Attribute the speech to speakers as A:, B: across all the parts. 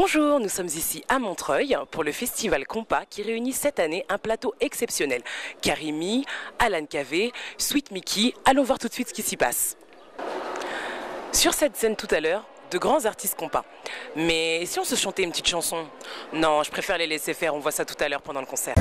A: Bonjour, nous sommes ici à Montreuil pour le festival Compas qui réunit cette année un plateau exceptionnel. Karimi, Alan Kavé, Sweet Mickey, allons voir tout de suite ce qui s'y passe. Sur cette scène tout à l'heure, de grands artistes compas. Mais si on se chantait une petite chanson? Non, je préfère les laisser faire, on voit ça tout à l'heure pendant le concert.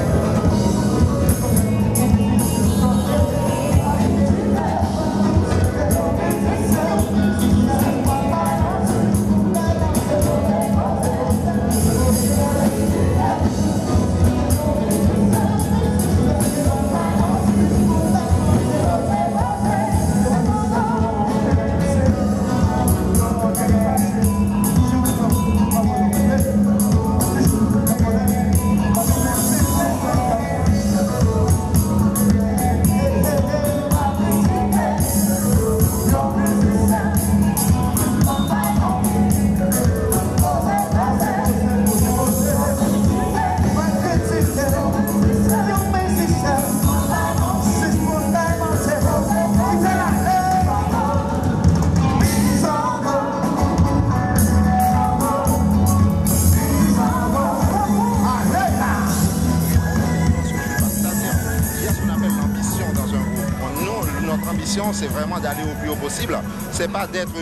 B: Notre ambition, c'est vraiment d'aller au plus haut possible. C'est pas d'être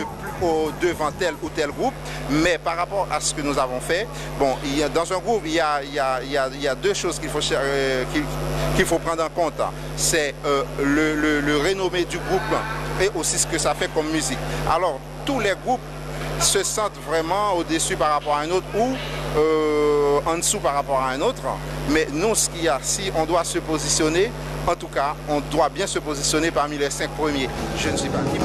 B: devant tel ou tel groupe, mais par rapport à ce que nous avons fait, bon, dans un groupe, il y a deux choses qu'il faut prendre en compte. C'est le renommé du groupe et aussi ce que ça fait comme musique. Alors, tous les groupes se sentent vraiment au-dessus par rapport à un autre ou en dessous par rapport à un autre. Mais nous, ce qu'il y a, si on doit se positionner, en tout cas, on doit bien se positionner parmi les 5 premiers. Je ne suis pas qui.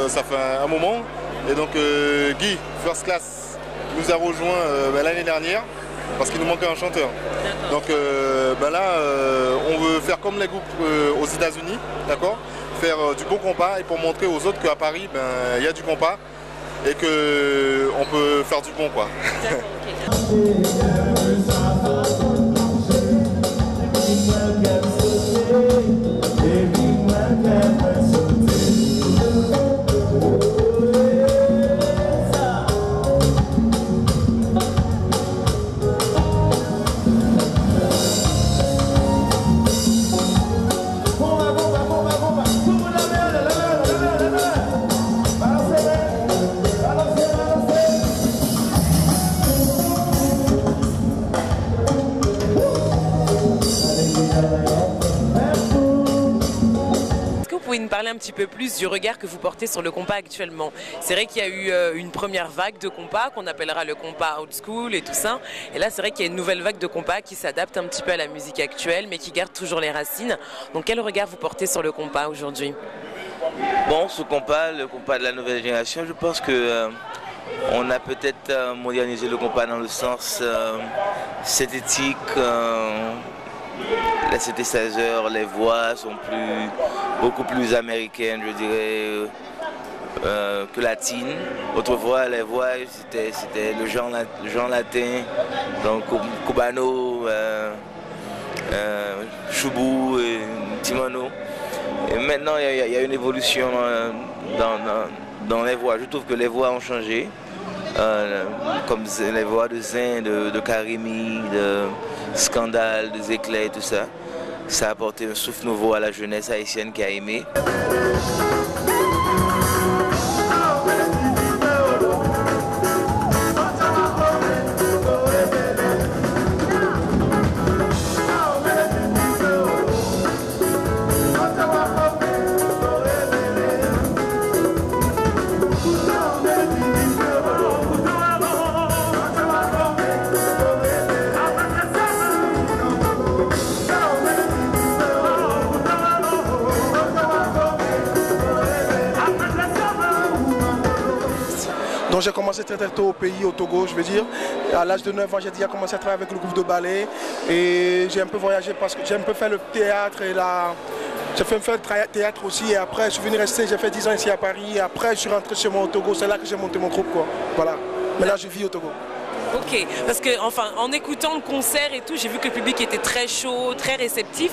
C: Ça fait un moment et donc Guy First Class nous a rejoint l'année dernière parce qu'il nous manquait un chanteur. Donc là on veut faire comme les groupes aux États-Unis, d'accord, faire du bon compas et pour montrer aux autres qu'à Paris il y a du compas et qu'on peut faire du bon quoi.
A: Nous parler un petit peu plus du regard que vous portez sur le compas actuellement. C'est vrai qu'il y a eu une première vague de compas qu'on appellera le compas old school et tout ça. Et là, c'est vrai qu'il y a une nouvelle vague de compas qui s'adapte un petit peu à la musique actuelle, mais qui garde toujours les racines. Donc, quel regard vous portez sur le compas aujourd'hui?
D: Bon, ce compas, le compas de la nouvelle génération, je pense que on a peut-être modernisé le compas dans le sens synthétique. Les synthétiseurs, les voix sont beaucoup plus américaines, je dirais, que latines. Autrefois, les voix, c'était le genre latin, donc cubano, choubou, timono. Et maintenant, il y a une évolution dans les voix. Je trouve que les voix ont changé, comme les voix de Zin, de Karimi, de Scandale, des éclairs, tout ça. Ça a apporté un souffle nouveau à la jeunesse haïtienne qui a aimé.
E: Donc j'ai commencé très tôt au pays, au Togo, je veux dire. À l'âge de 9 ans, j'ai déjà commencé à travailler avec le groupe de ballet. Et j'ai un peu voyagé parce que j'ai un peu fait le théâtre et j'ai fait le théâtre aussi. Et après, je suis venu rester, j'ai fait 10 ans ici à Paris. Et après, je suis rentré chez moi au Togo. C'est là que j'ai monté mon groupe, quoi. Voilà. Mais là, je vis au Togo.
A: Ok, parce que enfin, en écoutant le concert et tout, j'ai vu que le public était très chaud, très réceptif.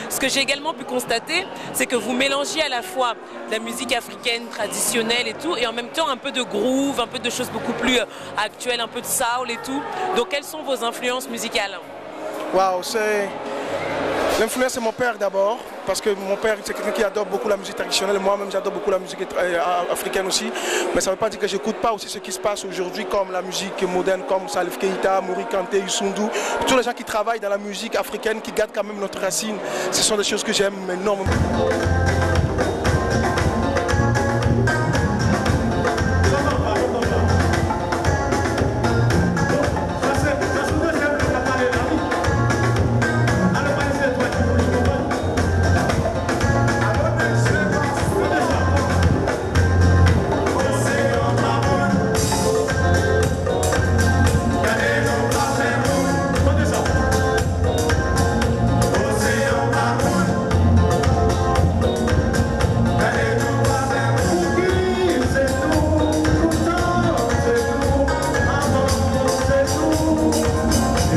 A: Ce que j'ai également pu constater, c'est que vous mélangez à la fois la musique africaine traditionnelle et tout, et en même temps un peu de groove, un peu de choses beaucoup plus actuelles, un peu de soul et tout. Donc quelles sont vos influences musicales?
E: Waouh, l'influence, c'est mon père d'abord, parce que mon père, c'est quelqu'un qui adore beaucoup la musique traditionnelle. Moi-même, j'adore beaucoup la musique africaine aussi. Mais ça ne veut pas dire que je n'écoute pas aussi ce qui se passe aujourd'hui, comme la musique moderne, comme Salif Keita, Mori Kanté, Youssou. Tous les gens qui travaillent dans la musique africaine, qui gardent quand même notre racine, ce sont des choses que j'aime énormément.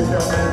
F: Yeah.